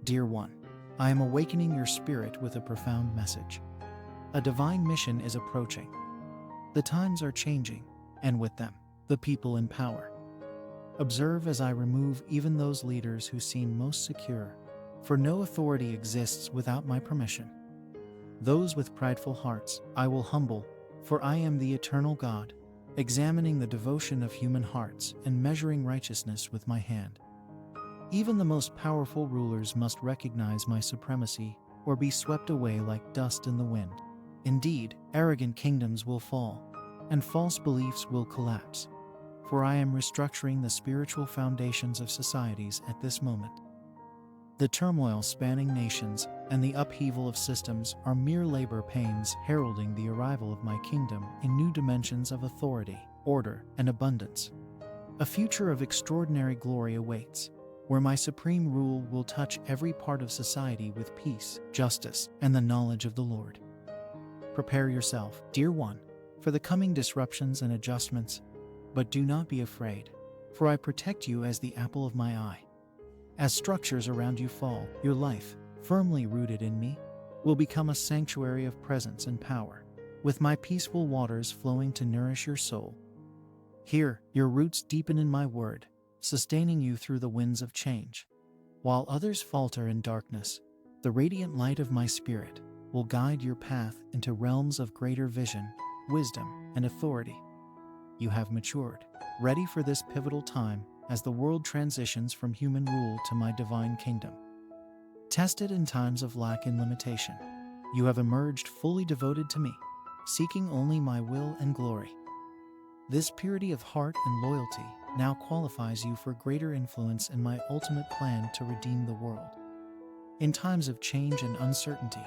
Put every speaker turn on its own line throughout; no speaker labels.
Dear one, I am awakening your spirit with a profound message. A divine mission is approaching. The times are changing, and with them, the people in power. Observe as I remove even those leaders who seem most secure, for no authority exists without my permission. Those with prideful hearts I will humble, for I am the eternal God, examining the devotion of human hearts and measuring righteousness with my hand. Even the most powerful rulers must recognize my supremacy or be swept away like dust in the wind. Indeed, arrogant kingdoms will fall, and false beliefs will collapse, for I am restructuring the spiritual foundations of societies at this moment. The turmoil spanning nations and the upheaval of systems are mere labor pains heralding the arrival of my kingdom in new dimensions of authority, order, and abundance. A future of extraordinary glory awaits, where my supreme rule will touch every part of society with peace, justice, and the knowledge of the Lord. Prepare yourself, dear one, for the coming disruptions and adjustments, but do not be afraid, for I protect you as the apple of my eye. As structures around you fall, your life, firmly rooted in me, will become a sanctuary of presence and power, with my peaceful waters flowing to nourish your soul. Here, your roots deepen in my word, sustaining you through the winds of change. While others falter in darkness, the radiant light of my spirit will guide your path into realms of greater vision, wisdom, and authority. You have matured, ready for this pivotal time as the world transitions from human rule to my divine kingdom. Tested in times of lack and limitation, you have emerged fully devoted to me, seeking only my will and glory. This purity of heart and loyalty now qualifies you for greater influence in my ultimate plan to redeem the world. In times of change and uncertainty,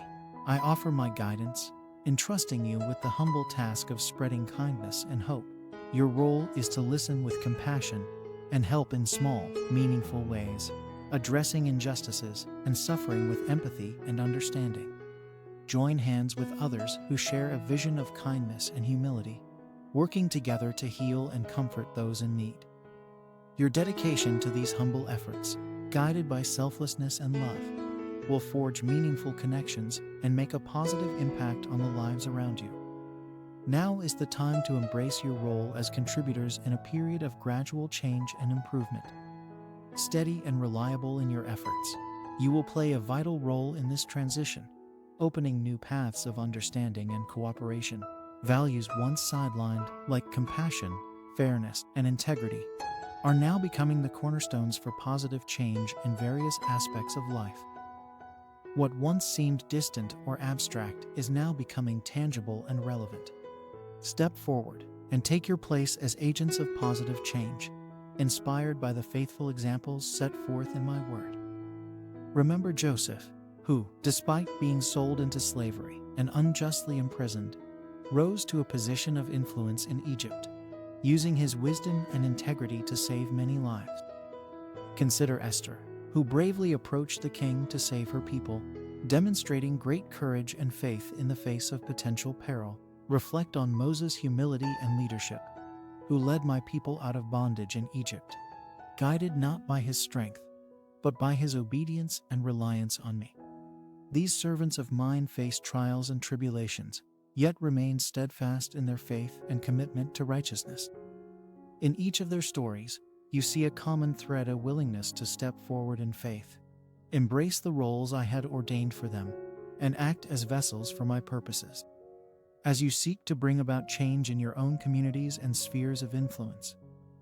I offer my guidance, entrusting you with the humble task of spreading kindness and hope. Your role is to listen with compassion and help in small, meaningful ways, addressing injustices and suffering with empathy and understanding. Join hands with others who share a vision of kindness and humility, working together to heal and comfort those in need. Your dedication to these humble efforts, guided by selflessness and love, will forge meaningful connections and make a positive impact on the lives around you. Now is the time to embrace your role as contributors in a period of gradual change and improvement. Steady and reliable in your efforts, you will play a vital role in this transition, opening new paths of understanding and cooperation. Values once sidelined, like compassion, fairness, and integrity, are now becoming the cornerstones for positive change in various aspects of life. What once seemed distant or abstract is now becoming tangible and relevant. Step forward and take your place as agents of positive change, inspired by the faithful examples set forth in my word. Remember Joseph, who, despite being sold into slavery and unjustly imprisoned, rose to a position of influence in Egypt, using his wisdom and integrity to save many lives. Consider Esther, who bravely approached the king to save her people, demonstrating great courage and faith in the face of potential peril. Reflect on Moses' humility and leadership, who led my people out of bondage in Egypt, guided not by his strength, but by his obedience and reliance on me. These servants of mine faced trials and tribulations, yet remained steadfast in their faith and commitment to righteousness. In each of their stories, you see a common thread: a willingness to step forward in faith, embrace the roles I had ordained for them, and act as vessels for my purposes. As you seek to bring about change in your own communities and spheres of influence,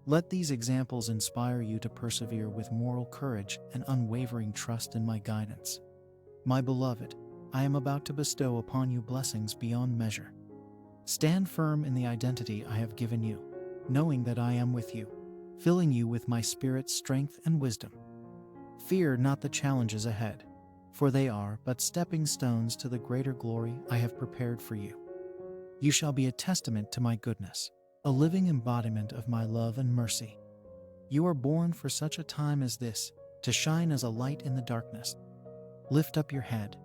let these examples inspire you to persevere with moral courage and unwavering trust in my guidance. My beloved, I am about to bestow upon you blessings beyond measure. Stand firm in the identity I have given you, knowing that I am with you, filling you with my Spirit's strength and wisdom. Fear not the challenges ahead, for they are but stepping stones to the greater glory I have prepared for you. You shall be a testament to my goodness, a living embodiment of my love and mercy. You are born for such a time as this, to shine as a light in the darkness. Lift up your head,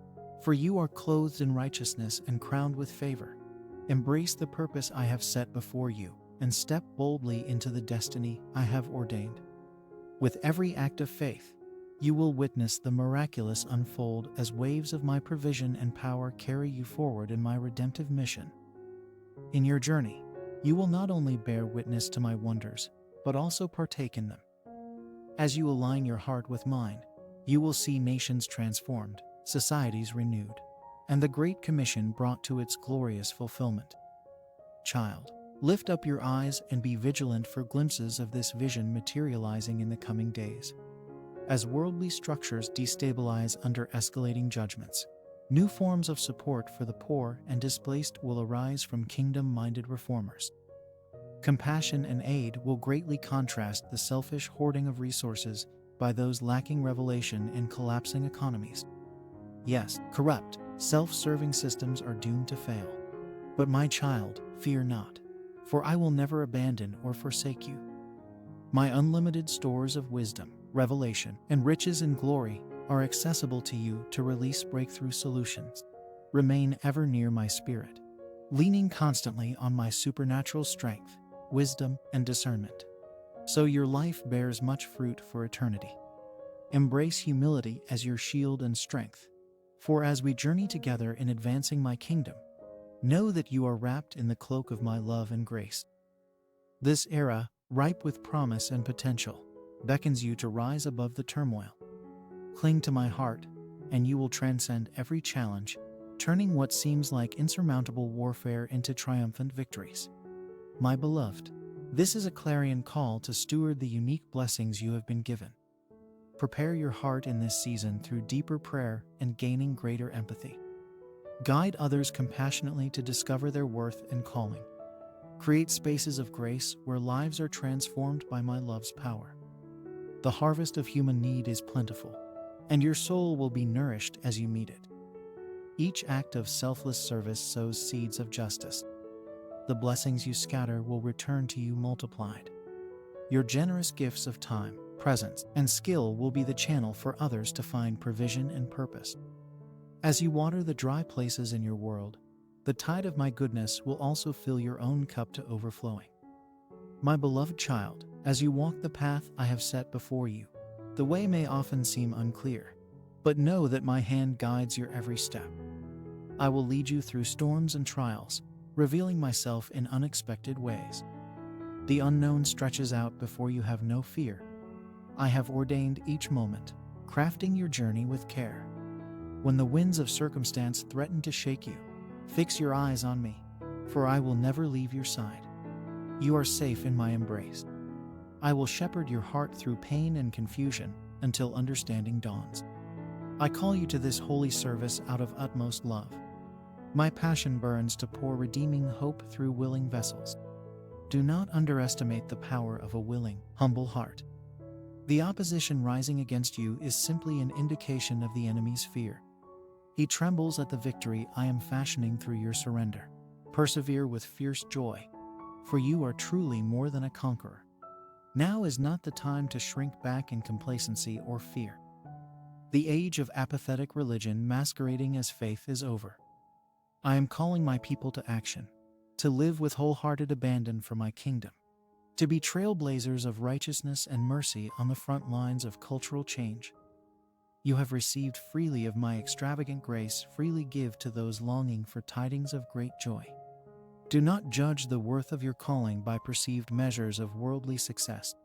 for you are clothed in righteousness and crowned with favor. Embrace the purpose I have set before you, and step boldly into the destiny I have ordained. With every act of faith, You will witness the miraculous unfold as waves of my provision and power carry you forward in my redemptive mission. In your journey, you will not only bear witness to my wonders, but also partake in them. As you align your heart with mine, you will see nations transformed, societies renewed, and the Great Commission brought to its glorious fulfillment. Child, lift up your eyes and be vigilant for glimpses of this vision materializing in the coming days. As worldly structures destabilize under escalating judgments, new forms of support for the poor and displaced will arise from kingdom-minded reformers. Compassion and aid will greatly contrast the selfish hoarding of resources by those lacking revelation in collapsing economies. Yes, corrupt, self-serving systems are doomed to fail. But my child, fear not, for I will never abandon or forsake you. My unlimited stores of wisdom, revelation, and riches and glory are accessible to you to release breakthrough solutions. Remain ever near my spirit, leaning constantly on my supernatural strength, wisdom, and discernment, so your life bears much fruit for eternity. Embrace humility as your shield and strength, for as we journey together in advancing my kingdom, know that you are wrapped in the cloak of my love and grace. This era, ripe with promise and potential, beckons you to rise above the turmoil. Cling to my heart, and you will transcend every challenge, turning what seems like insurmountable warfare into triumphant victories. My beloved, this is a clarion call to steward the unique blessings you have been given. Prepare your heart in this season through deeper prayer and gaining greater empathy. Guide others compassionately to discover their worth and calling. Create spaces of grace where lives are transformed by my love's power. The harvest of human need is plentiful, and your soul will be nourished as you meet it. Each act of selfless service sows seeds of justice. The blessings you scatter will return to you multiplied. Your generous gifts of time, presence, and skill will be the channel for others to find provision and purpose. As you water the dry places in your world, the tide of my goodness will also fill your own cup to overflowing. My beloved child, as you walk the path I have set before you, the way may often seem unclear, but know that my hand guides your every step. I will lead you through storms and trials, revealing myself in unexpected ways. The unknown stretches out before you have no fear. I have ordained each moment, crafting your journey with care. When the winds of circumstance threaten to shake you, fix your eyes on me, for I will never leave your side. You are safe in my embrace. I will shepherd your heart through pain and confusion until understanding dawns. I call you to this holy service out of utmost love. My passion burns to pour redeeming hope through willing vessels. Do not underestimate the power of a willing, humble heart. The opposition rising against you is simply an indication of the enemy's fear. He trembles at the victory I am fashioning through your surrender. Persevere with fierce joy, for you are truly more than a conqueror. Now is not the time to shrink back in complacency or fear. The age of apathetic religion masquerading as faith is over. I am calling my people to action, to live with wholehearted abandon for my kingdom, to be trailblazers of righteousness and mercy on the front lines of cultural change. You have received freely of my extravagant grace, freely give to those longing for tidings of great joy. Do not judge the worth of your calling by perceived measures of worldly success.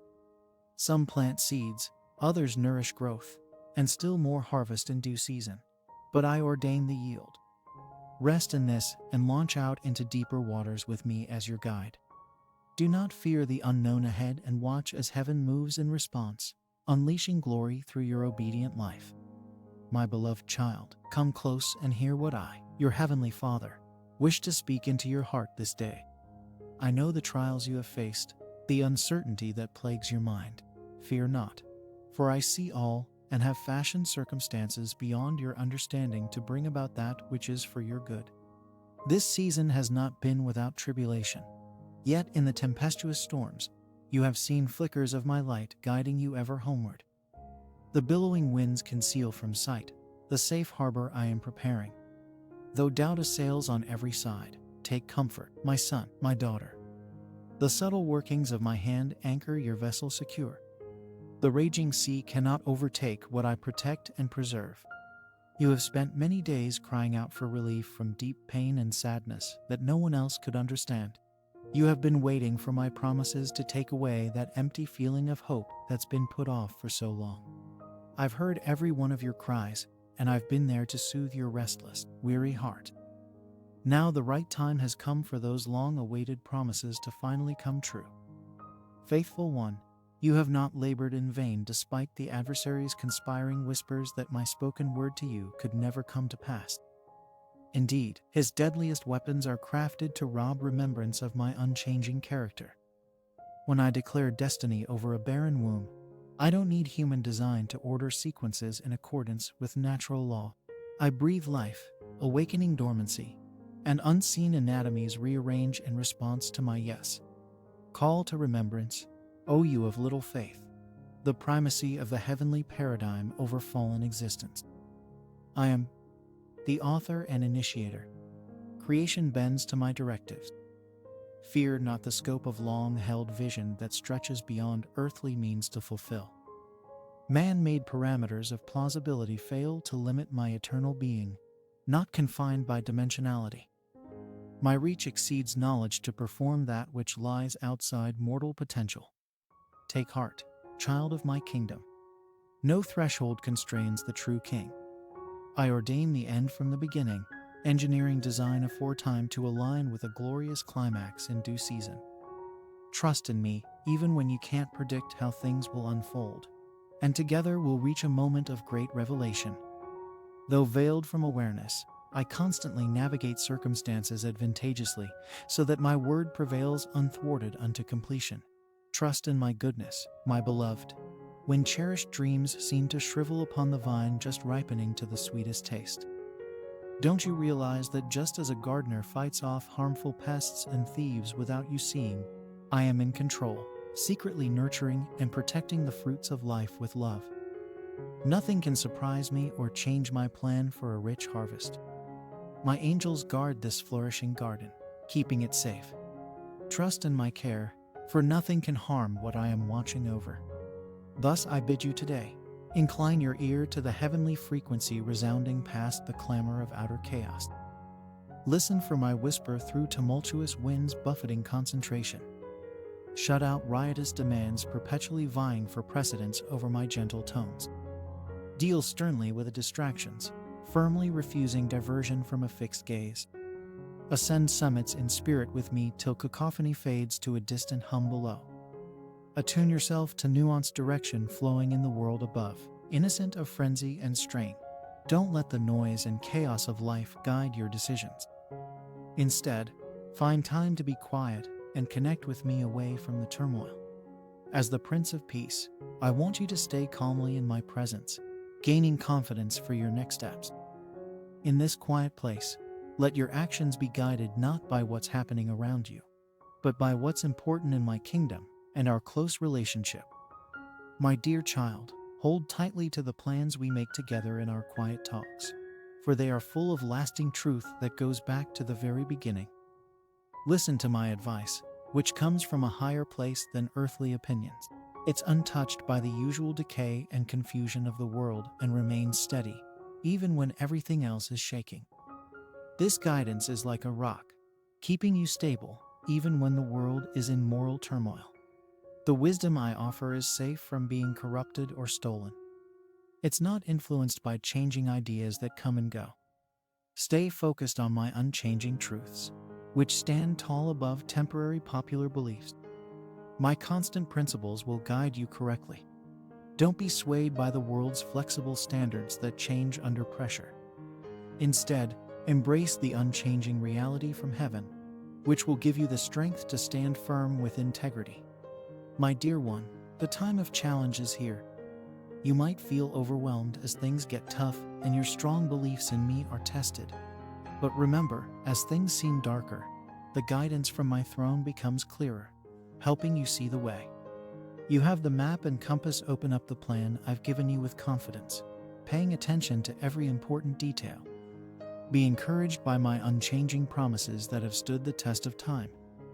Some plant seeds, others nourish growth, and still more harvest in due season. But I ordain the yield. Rest in this and launch out into deeper waters with me as your guide. Do not fear the unknown ahead and watch as heaven moves in response, unleashing glory through your obedient life. My beloved child, come close and hear what I, your heavenly Father, wish to speak into your heart this day. I know the trials you have faced, the uncertainty that plagues your mind. Fear not, for I see all and have fashioned circumstances beyond your understanding to bring about that which is for your good. This season has not been without tribulation, yet in the tempestuous storms, you have seen flickers of my light guiding you ever homeward. The billowing winds conceal from sight the safe harbor I am preparing. Though doubt assails on every side, take comfort, my son, my daughter. The subtle workings of my hand anchor your vessel secure. The raging sea cannot overtake what I protect and preserve. You have spent many days crying out for relief from deep pain and sadness that no one else could understand. You have been waiting for my promises to take away that empty feeling of hope that's been put off for so long. I've heard every one of your cries, and I've been there to soothe your restless, weary heart. Now the right time has come for those long-awaited promises to finally come true. Faithful one, you have not labored in vain despite the adversary's conspiring whispers that my spoken word to you could never come to pass. Indeed, his deadliest weapons are crafted to rob remembrance of my unchanging character. When I declare destiny over a barren womb, I don't need human design to order sequences in accordance with natural law. I breathe life, awakening dormancy, and unseen anatomies rearrange in response to my yes. Call to remembrance, O you of little faith, the primacy of the heavenly paradigm over fallen existence. I am the author and initiator. Creation bends to my directives. Fear not the scope of long-held vision that stretches beyond earthly means to fulfill. Man-made parameters of plausibility fail to limit my eternal being, not confined by dimensionality. My reach exceeds knowledge to perform that which lies outside mortal potential. Take heart, child of my kingdom. No threshold constrains the true king. I ordain the end from the beginning, engineering design aforetime to align with a glorious climax in due season. Trust in me, even when you can't predict how things will unfold, and together we'll reach a moment of great revelation. Though veiled from awareness, I constantly navigate circumstances advantageously so that my word prevails unthwarted unto completion. Trust in my goodness, my beloved, when cherished dreams seem to shrivel upon the vine just ripening to the sweetest taste. Don't you realize that just as a gardener fights off harmful pests and thieves without you seeing, I am in control, secretly nurturing and protecting the fruits of life with love. Nothing can surprise me or change my plan for a rich harvest. My angels guard this flourishing garden, keeping it safe. Trust in my care, for nothing can harm what I am watching over. Thus I bid you today, incline your ear to the heavenly frequency resounding past the clamor of outer chaos. Listen for my whisper through tumultuous winds buffeting concentration. Shut out riotous demands perpetually vying for precedence over my gentle tones. Deal sternly with the distractions, firmly refusing diversion from a fixed gaze. Ascend summits in spirit with me till cacophony fades to a distant hum below. Attune yourself to nuanced direction flowing in the world above, innocent of frenzy and strain. Don't let the noise and chaos of life guide your decisions. Instead, find time to be quiet and connect with me away from the turmoil. As the Prince of Peace, I want you to stay calmly in my presence, gaining confidence for your next steps. In this quiet place, let your actions be guided not by what's happening around you, but by what's important in my kingdom and our close relationship. My dear child, hold tightly to the plans we make together in our quiet talks, for they are full of lasting truth that goes back to the very beginning. Listen to my advice, which comes from a higher place than earthly opinions. It's untouched by the usual decay and confusion of the world and remains steady, even when everything else is shaking. This guidance is like a rock, keeping you stable even when the world is in moral turmoil. The wisdom I offer is safe from being corrupted or stolen. It's not influenced by changing ideas that come and go. Stay focused on my unchanging truths, which stand tall above temporary popular beliefs. My constant principles will guide you correctly. Don't be swayed by the world's flexible standards that change under pressure. Instead, embrace the unchanging reality from heaven, which will give you the strength to stand firm with integrity. My dear one, the time of challenge is here. You might feel overwhelmed as things get tough and your strong beliefs in me are tested. But remember, as things seem darker, the guidance from my throne becomes clearer, helping you see the way. You have the map and compass. Open up the plan I've given you with confidence, paying attention to every important detail. Be encouraged by my unchanging promises that have stood the test of time,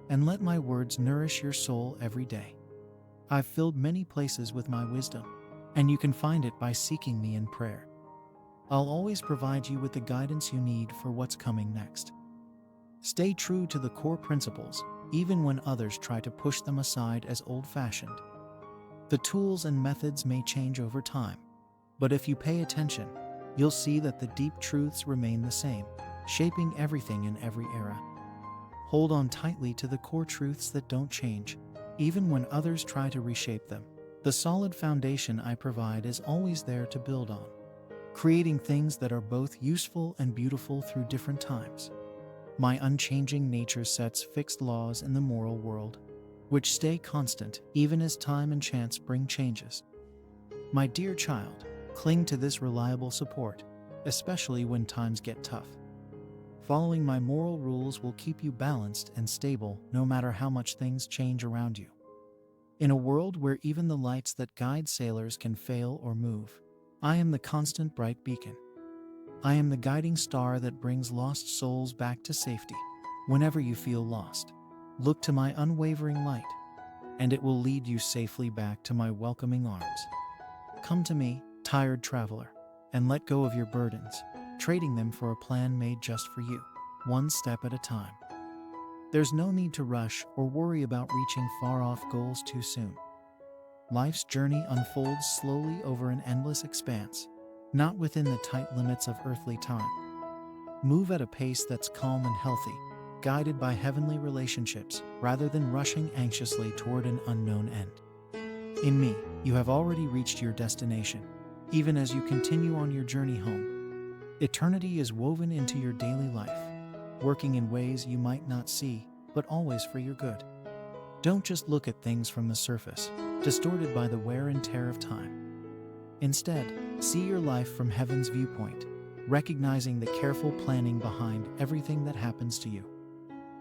and let my words nourish your soul every day. I've filled many places with my wisdom, and you can find it by seeking me in prayer. I'll always provide you with the guidance you need for what's coming next. Stay true to the core principles, even when others try to push them aside as old-fashioned. The tools and methods may change over time, but if you pay attention, you'll see that the deep truths remain the same, shaping everything in every era. Hold on tightly to the core truths that don't change, even when others try to reshape them. The solid foundation I provide is always there to build on, creating things that are both useful and beautiful through different times. My unchanging nature sets fixed laws in the moral world, which stay constant even as time and chance bring changes. My dear child, cling to this reliable support, especially when times get tough. Following my moral rules will keep you balanced and stable no matter how much things change around you. In a world where even the lights that guide sailors can fail or move, I am the constant bright beacon. I am the guiding star that brings lost souls back to safety. Whenever you feel lost, look to my unwavering light, and it will lead you safely back to my welcoming arms. Come to me, tired traveler, and let go of your burdens, trading them for a plan made just for you, one step at a time. There's no need to rush or worry about reaching far-off goals too soon. Life's journey unfolds slowly over an endless expanse, not within the tight limits of earthly time. Move at a pace that's calm and healthy, guided by heavenly relationships rather than rushing anxiously toward an unknown end. In me, you have already reached your destination, even as you continue on your journey home. Eternity is woven into your daily life, working in ways you might not see, but always for your good. Don't just look at things from the surface, distorted by the wear and tear of time. Instead, see your life from heaven's viewpoint, recognizing the careful planning behind everything that happens to you.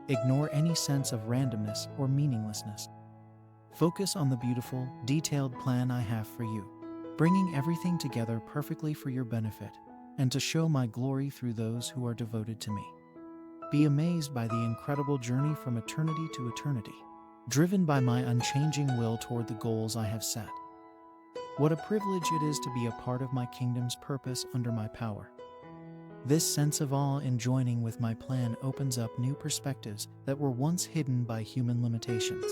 Ignore any sense of randomness or meaninglessness. Focus on the beautiful, detailed plan I have for you, bringing everything together perfectly for your benefit and to show my glory through those who are devoted to me. Be amazed by the incredible journey from eternity to eternity, driven by my unchanging will toward the goals I have set. What a privilege it is to be a part of my kingdom's purpose under my power. This sense of awe in joining with my plan opens up new perspectives that were once hidden by human limitations.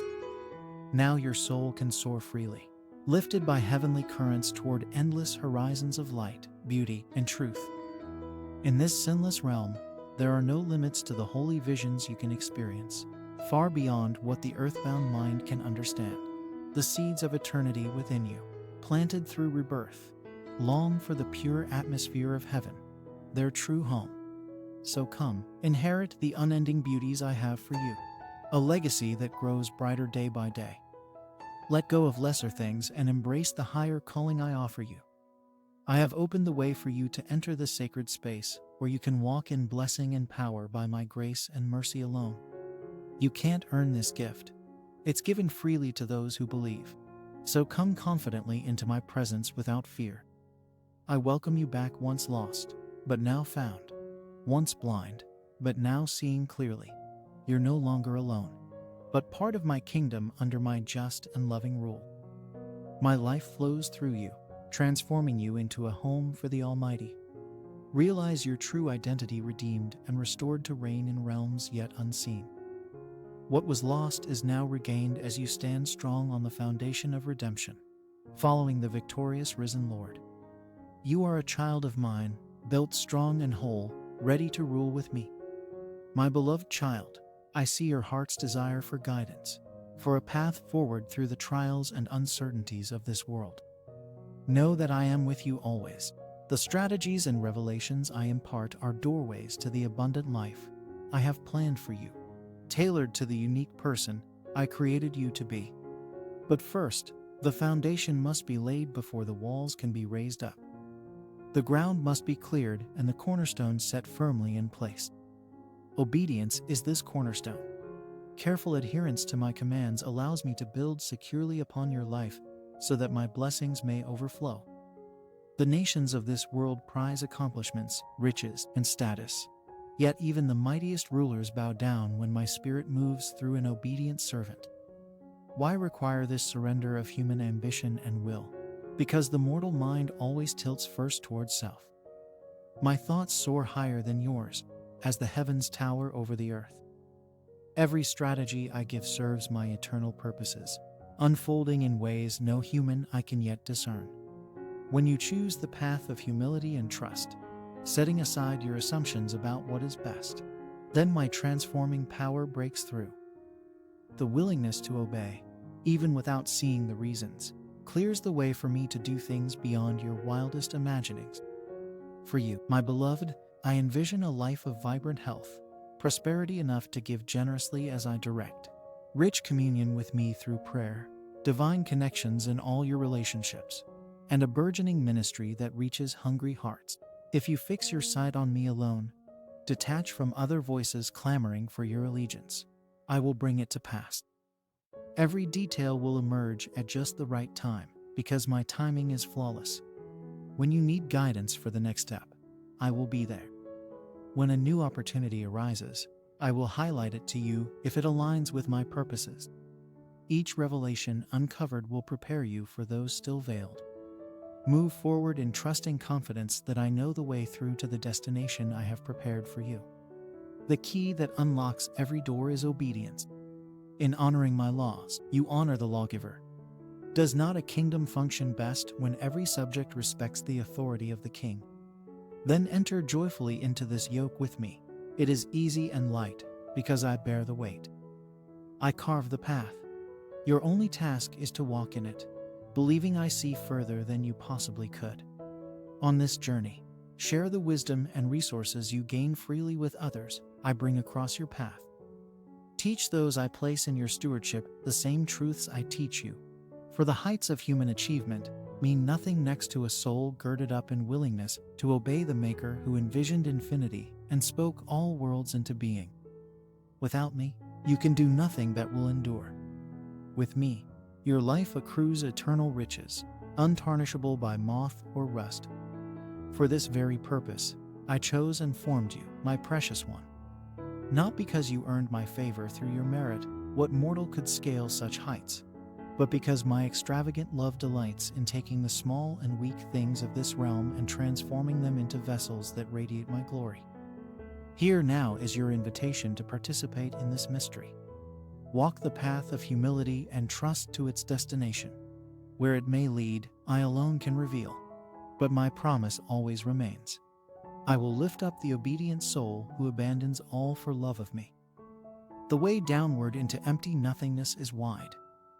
Now your soul can soar freely, lifted by heavenly currents toward endless horizons of light, beauty, and truth. In this sinless realm, there are no limits to the holy visions you can experience, far beyond what the earthbound mind can understand. The seeds of eternity within you, planted through rebirth, long for the pure atmosphere of heaven, their true home. So come, inherit the unending beauties I have for you, a legacy that grows brighter day by day. Let go of lesser things and embrace the higher calling I offer you. I have opened the way for you to enter the sacred space where you can walk in blessing and power by my grace and mercy alone. You can't earn this gift. It's given freely to those who believe. So come confidently into my presence without fear. I welcome you back, once lost, but now found, once blind, but now seeing clearly. You're no longer alone, but part of my kingdom under my just and loving rule. My life flows through you, transforming you into a home for the Almighty. Realize your true identity, redeemed and restored to reign in realms yet unseen. What was lost is now regained as you stand strong on the foundation of redemption, following the victorious risen Lord. You are a child of mine, built strong and whole, ready to rule with me. My beloved child, I see your heart's desire for guidance, for a path forward through the trials and uncertainties of this world. Know that I am with you always. The strategies and revelations I impart are doorways to the abundant life I have planned for you, tailored to the unique person I created you to be. But first, the foundation must be laid before the walls can be raised up. The ground must be cleared and the cornerstone set firmly in place. Obedience is this cornerstone. Careful adherence to my commands allows me to build securely upon your life so that my blessings may overflow. The nations of this world prize accomplishments, riches, and status. Yet even the mightiest rulers bow down when my spirit moves through an obedient servant. Why require this surrender of human ambition and will? Because the mortal mind always tilts first towards self. My thoughts soar higher than yours, as the heavens tower over the earth. Every strategy I give serves my eternal purposes, unfolding in ways no human eye can yet discern. When you choose the path of humility and trust, setting aside your assumptions about what is best, then my transforming power breaks through. The willingness to obey, even without seeing the reasons, clears the way for me to do things beyond your wildest imaginings. For you, my beloved, I envision a life of vibrant health, prosperity enough to give generously as I direct, rich communion with me through prayer, divine connections in all your relationships, and a burgeoning ministry that reaches hungry hearts. If you fix your sight on me alone, detach from other voices clamoring for your allegiance, I will bring it to pass. Every detail will emerge at just the right time, because my timing is flawless. When you need guidance for the next step, I will be there. When a new opportunity arises, I will highlight it to you if it aligns with my purposes. Each revelation uncovered will prepare you for those still veiled. Move forward in trusting confidence that I know the way through to the destination I have prepared for you. The key that unlocks every door is obedience. In honoring my laws, you honor the lawgiver. Does not a kingdom function best when every subject respects the authority of the king? Then enter joyfully into this yoke with me. It is easy and light, because I bear the weight. I carve the path. Your only task is to walk in it, believing I see further than you possibly could. On this journey, share the wisdom and resources you gain freely with others I bring across your path. Teach those I place in your stewardship the same truths I teach you, for the heights of human achievement mean nothing next to a soul girded up in willingness to obey the Maker who envisioned infinity and spoke all worlds into being. Without me, you can do nothing that will endure. With me, your life accrues eternal riches, untarnishable by moth or rust. For this very purpose, I chose and formed you, my precious one. Not because you earned my favor through your merit, what mortal could scale such heights, but because my extravagant love delights in taking the small and weak things of this realm and transforming them into vessels that radiate my glory. Here now is your invitation to participate in this mystery. Walk the path of humility and trust to its destination. Where it may lead, I alone can reveal, but my promise always remains. I will lift up the obedient soul who abandons all for love of me. The way downward into empty nothingness is wide,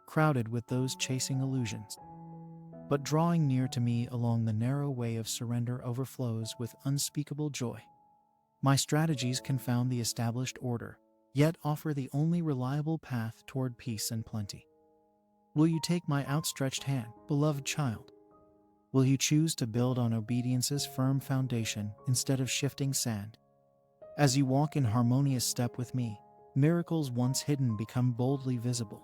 crowded with those chasing illusions. But drawing near to me along the narrow way of surrender overflows with unspeakable joy. My strategies confound the established order, yet offer the only reliable path toward peace and plenty. Will you take my outstretched hand, beloved child? Will you choose to build on obedience's firm foundation instead of shifting sand? As you walk in harmonious step with me, miracles once hidden become boldly visible.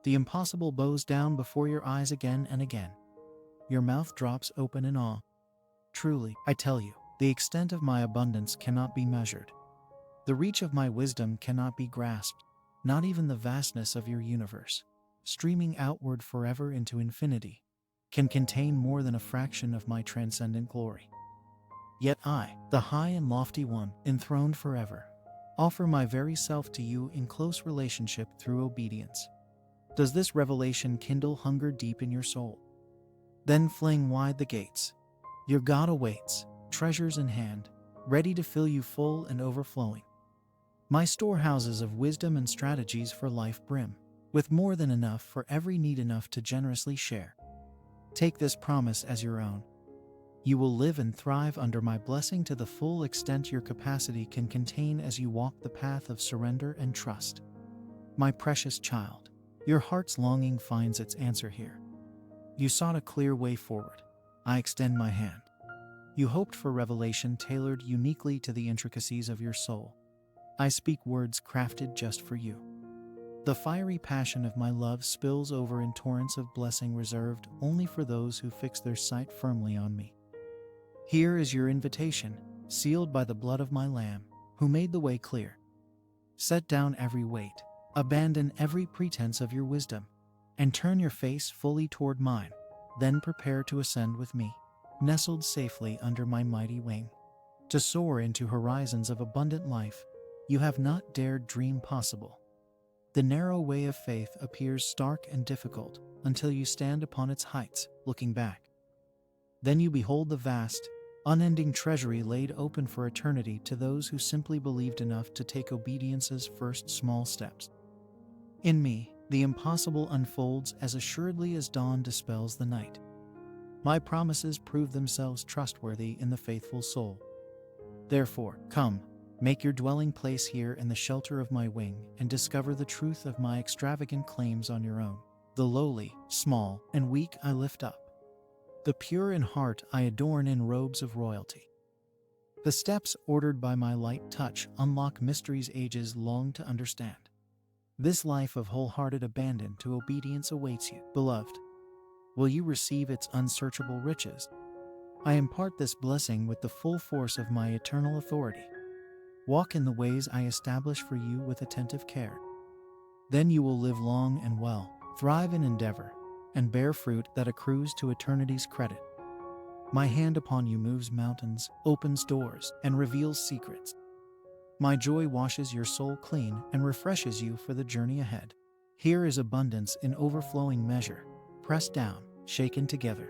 The impossible bows down before your eyes again and again. Your mouth drops open in awe. Truly, I tell you, the extent of my abundance cannot be measured. The reach of my wisdom cannot be grasped, not even the vastness of your universe, streaming outward forever into infinity, can contain more than a fraction of my transcendent glory. Yet I, the high and lofty one, enthroned forever, offer my very self to you in close relationship through obedience. Does this revelation kindle hunger deep in your soul? Then fling wide the gates. Your God awaits, treasures in hand, ready to fill you full and overflowing. My storehouses of wisdom and strategies for life brim, with more than enough for every need enough to generously share. Take this promise as your own. You will live and thrive under my blessing to the full extent your capacity can contain as you walk the path of surrender and trust. My precious child, your heart's longing finds its answer here. You sought a clear way forward. I extend my hand. You hoped for revelation tailored uniquely to the intricacies of your soul. I speak words crafted just for you. The fiery passion of my love spills over in torrents of blessing reserved only for those who fix their sight firmly on me. Here is your invitation, sealed by the blood of my Lamb, who made the way clear. Set down every weight, Abandon every pretense of your wisdom, and turn your face fully toward mine. Then prepare to ascend with me, nestled safely under my mighty wing, to soar into horizons of abundant life you have not dared dream possible. The narrow way of faith appears stark and difficult until you stand upon its heights, looking back. Then you behold the vast, unending treasury laid open for eternity to those who simply believed enough to take obedience's first small steps. In me, the impossible unfolds as assuredly as dawn dispels the night. My promises prove themselves trustworthy in the faithful soul. Therefore, come, make your dwelling place here in the shelter of my wing and discover the truth of my extravagant claims on your own. The lowly, small, and weak I lift up. The pure in heart I adorn in robes of royalty. The steps ordered by my light touch unlock mysteries ages long to understand. This life of wholehearted abandon to obedience awaits you, beloved. Will you receive its unsearchable riches? I impart this blessing with the full force of my eternal authority. Walk in the ways I establish for you with attentive care. Then you will live long and well, thrive in endeavor, and bear fruit that accrues to eternity's credit. My hand upon you moves mountains, opens doors, and reveals secrets. My joy washes your soul clean and refreshes you for the journey ahead. Here is abundance in overflowing measure, pressed down, shaken together,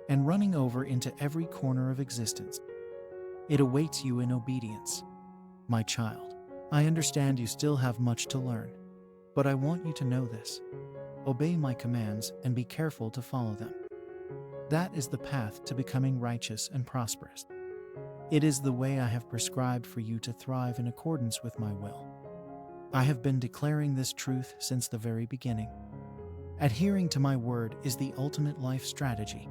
and running over into every corner of existence. It awaits you in obedience. My child, I understand you still have much to learn, but I want you to know this. Obey my commands and be careful to follow them. That is the path to becoming righteous and prosperous. It is the way I have prescribed for you to thrive in accordance with my will. I have been declaring this truth since the very beginning. Adhering to my word is the ultimate life strategy,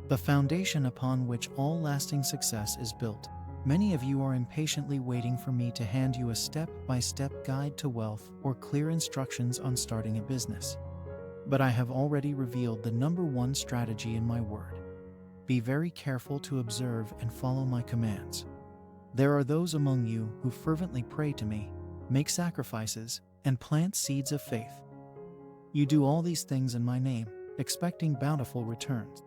the foundation upon which all lasting success is built. Many of you are impatiently waiting for me to hand you a step-by-step guide to wealth or clear instructions on starting a business. But I have already revealed the number one strategy in my word. Be very careful to observe and follow my commands. There are those among you who fervently pray to me, make sacrifices, and plant seeds of faith. You do all these things in my name, expecting bountiful returns.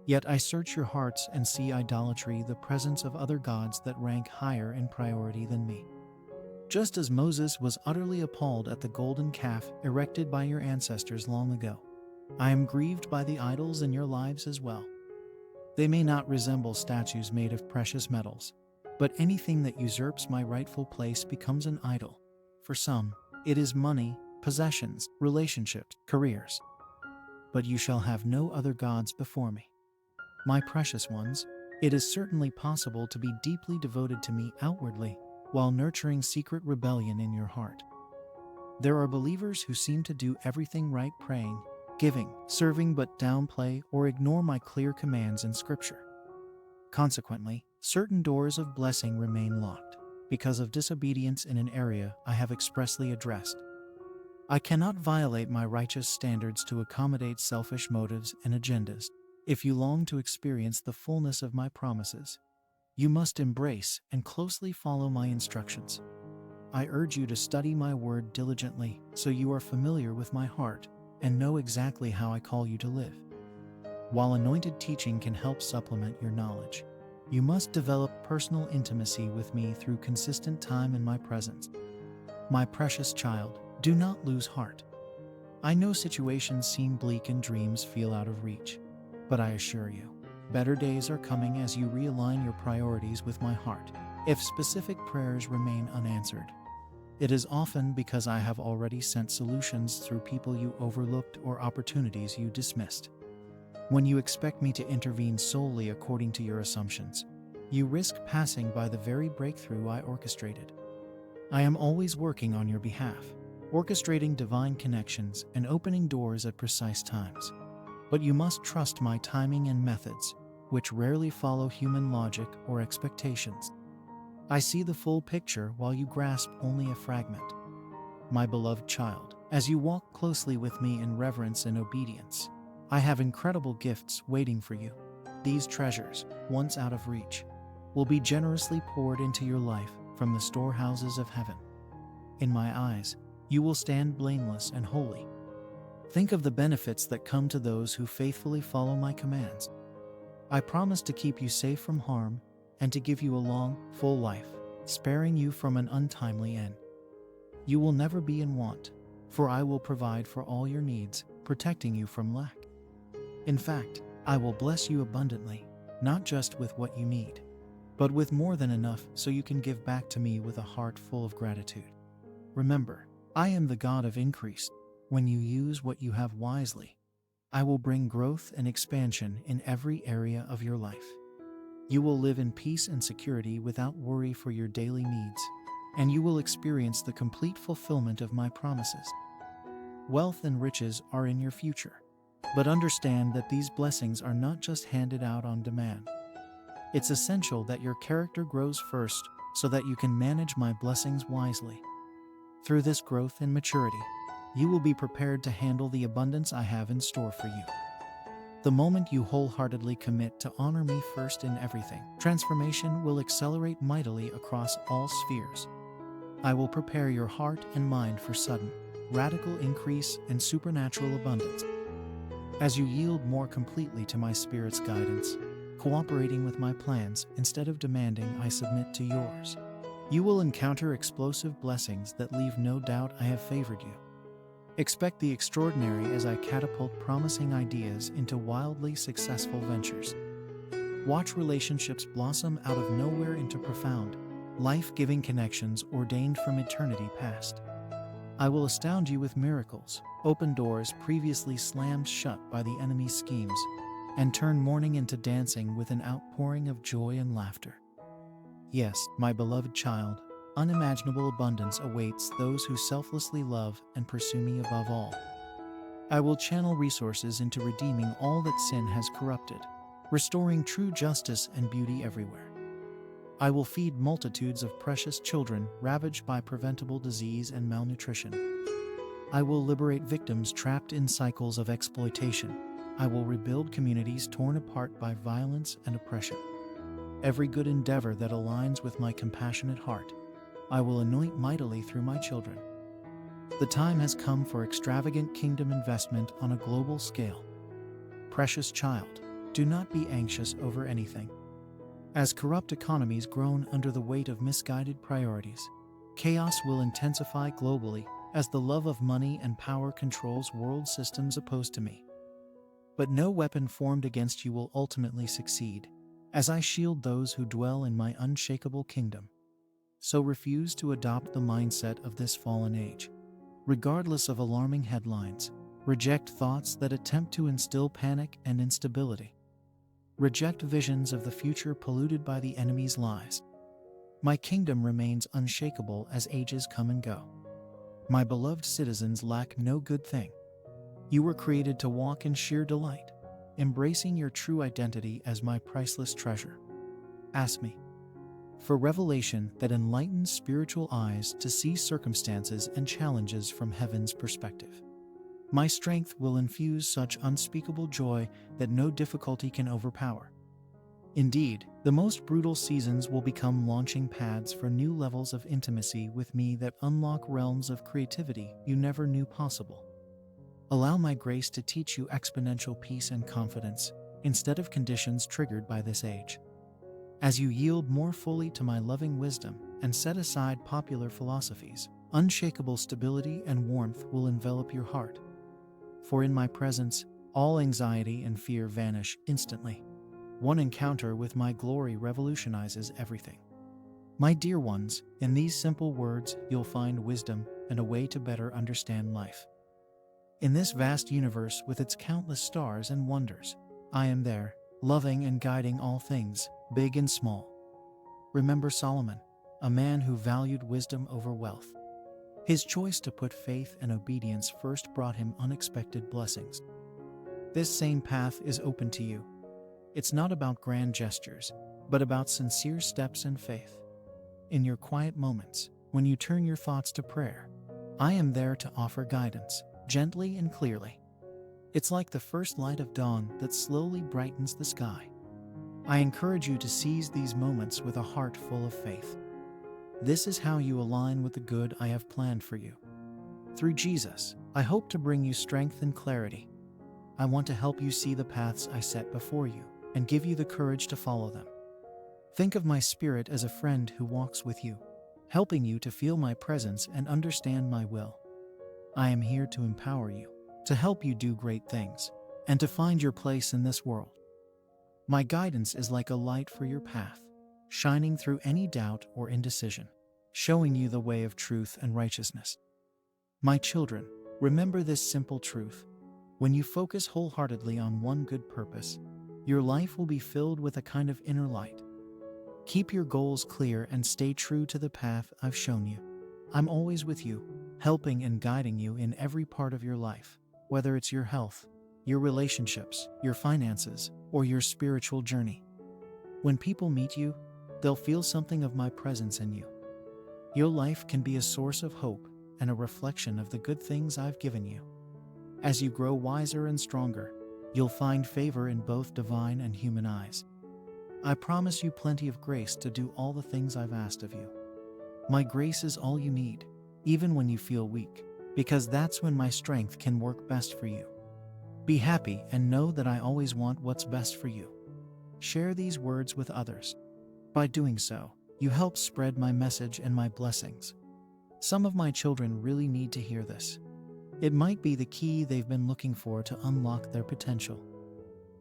Yet I search your hearts and see idolatry, the presence of other gods that rank higher in priority than me. Just as Moses was utterly appalled at the golden calf erected by your ancestors long ago, I am grieved by the idols in your lives as well. They may not resemble statues made of precious metals, but anything that usurps my rightful place becomes an idol. For some, it is money, possessions, relationships, careers. But you shall have no other gods before me. My precious ones, it is certainly possible to be deeply devoted to me outwardly, while nurturing secret rebellion in your heart. There are believers who seem to do everything right, praying, giving, serving, but downplay or ignore my clear commands in Scripture. Consequently, certain doors of blessing remain locked because of disobedience in an area I have expressly addressed. I cannot violate my righteous standards to accommodate selfish motives and agendas. If you long to experience the fullness of my promises, you must embrace and closely follow my instructions. I urge you to study my word diligently so you are familiar with my heart and know exactly how I call you to live. While anointed teaching can help supplement your knowledge, you must develop personal intimacy with me through consistent time in my presence. My precious child, do not lose heart. I know situations seem bleak and dreams feel out of reach, but I assure you, better days are coming as you realign your priorities with my heart. If specific prayers remain unanswered, it is often because I have already sent solutions through people you overlooked or opportunities you dismissed. When you expect me to intervene solely according to your assumptions, you risk passing by the very breakthrough I orchestrated. I am always working on your behalf, orchestrating divine connections and opening doors at precise times. But you must trust my timing and methods, which rarely follow human logic or expectations. I see the full picture while you grasp only a fragment. My beloved child, as you walk closely with me in reverence and obedience, I have incredible gifts waiting for you. These treasures, once out of reach, will be generously poured into your life from the storehouses of heaven. In my eyes, You will stand blameless and holy. Think of the benefits that come to those who faithfully follow my commands. I promise to keep you safe from harm and to give you a long, full life, sparing you from an untimely end. You will never be in want, for I will provide for all your needs, protecting you from lack. In fact, I will bless you abundantly, not just with what you need, but with more than enough so you can give back to me with a heart full of gratitude. Remember, I am the God of increase. When you use what you have wisely, I will bring growth and expansion in every area of your life. You will live in peace and security without worry for your daily needs, and you will experience the complete fulfillment of my promises. Wealth and riches are in your future, but understand that these blessings are not just handed out on demand. It's essential that your character grows first so that you can manage my blessings wisely. Through this growth and maturity, you will be prepared to handle the abundance I have in store for you. The moment you wholeheartedly commit to honor me first in everything, transformation will accelerate mightily across all spheres. I will prepare your heart and mind for sudden, radical increase and supernatural abundance. As you yield more completely to my Spirit's guidance, cooperating with my plans instead of demanding I submit to yours, you will encounter explosive blessings that leave no doubt I have favored you. Expect the extraordinary as I catapult promising ideas into wildly successful ventures. Watch relationships blossom out of nowhere into profound, life-giving connections ordained from eternity past. I will astound you with miracles, open doors previously slammed shut by the enemy's schemes, and turn mourning into dancing with an outpouring of joy and laughter. Yes, my beloved child, unimaginable abundance awaits those who selflessly love and pursue me above all. I will channel resources into redeeming all that sin has corrupted, restoring true justice and beauty everywhere. I will feed multitudes of precious children ravaged by preventable disease and malnutrition. I will liberate victims trapped in cycles of exploitation. I will rebuild communities torn apart by violence and oppression. Every good endeavor that aligns with my compassionate heart, I will anoint mightily through my children. The time has come for extravagant kingdom investment on a global scale. Precious child, do not be anxious over anything. As corrupt economies groan under the weight of misguided priorities, chaos will intensify globally as the love of money and power controls world systems opposed to me. But no weapon formed against you will ultimately succeed, as I shield those who dwell in my unshakable kingdom. So refuse to adopt the mindset of this fallen age. Regardless of alarming headlines, reject thoughts that attempt to instill panic and instability. Reject visions of the future polluted by the enemy's lies. My kingdom remains unshakable as ages come and go. My beloved citizens lack no good thing. You were created to walk in sheer delight, embracing your true identity as my priceless treasure. Ask me for revelation that enlightens spiritual eyes to see circumstances and challenges from heaven's perspective. My strength will infuse such unspeakable joy that no difficulty can overpower. Indeed, the most brutal seasons will become launching pads for new levels of intimacy with me that unlock realms of creativity you never knew possible. Allow my grace to teach you exponential peace and confidence, instead of conditions triggered by this age. As you yield more fully to my loving wisdom and set aside popular philosophies, unshakable stability and warmth will envelop your heart. For in my presence, all anxiety and fear vanish instantly. One encounter with my glory revolutionizes everything. My dear ones, in these simple words, you'll find wisdom and a way to better understand life. In this vast universe with its countless stars and wonders, I am there, loving and guiding all things, big and small. Remember Solomon, a man who valued wisdom over wealth. His choice to put faith and obedience first brought him unexpected blessings. This same path is open to you. It's not about grand gestures, but about sincere steps in faith. In your quiet moments, when you turn your thoughts to prayer, I am there to offer guidance, gently and clearly. It's like the first light of dawn that slowly brightens the sky. I encourage you to seize these moments with a heart full of faith. This is how you align with the good I have planned for you. Through Jesus, I hope to bring you strength and clarity. I want to help you see the paths I set before you and give you the courage to follow them. Think of my spirit as a friend who walks with you, helping you to feel my presence and understand my will. I am here to empower you, to help you do great things, and to find your place in this world. My guidance is like a light for your path, shining through any doubt or indecision, showing you the way of truth and righteousness. My children, remember this simple truth. When you focus wholeheartedly on one good purpose, your life will be filled with a kind of inner light. Keep your goals clear and stay true to the path I've shown you. I'm always with you, helping and guiding you in every part of your life, whether it's your health, your relationships, your finances, or your spiritual journey. When people meet you, they'll feel something of my presence in you. Your life can be a source of hope and a reflection of the good things I've given you. As you grow wiser and stronger, you'll find favor in both divine and human eyes. I promise you plenty of grace to do all the things I've asked of you. My grace is all you need, even when you feel weak, because that's when my strength can work best for you. Be happy and know that I always want what's best for you. Share these words with others. By doing so, you help spread my message and my blessings. Some of my children really need to hear this. It might be the key they've been looking for to unlock their potential.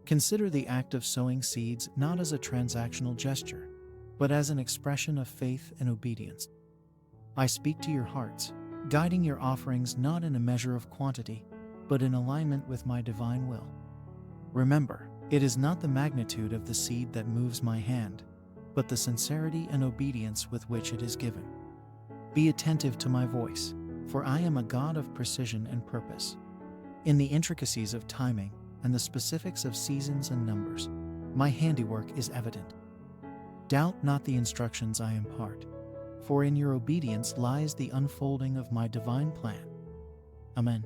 Consider the act of sowing seeds not as a transactional gesture, but as an expression of faith and obedience. I speak to your hearts, guiding your offerings not in a measure of quantity, but in alignment with my divine will. Remember, it is not the magnitude of the seed that moves my hand, but the sincerity and obedience with which it is given. Be attentive to my voice, for I am a God of precision and purpose. In the intricacies of timing and the specifics of seasons and numbers, my handiwork is evident. Doubt not the instructions I impart, for in your obedience lies the unfolding of my divine plan. Amen.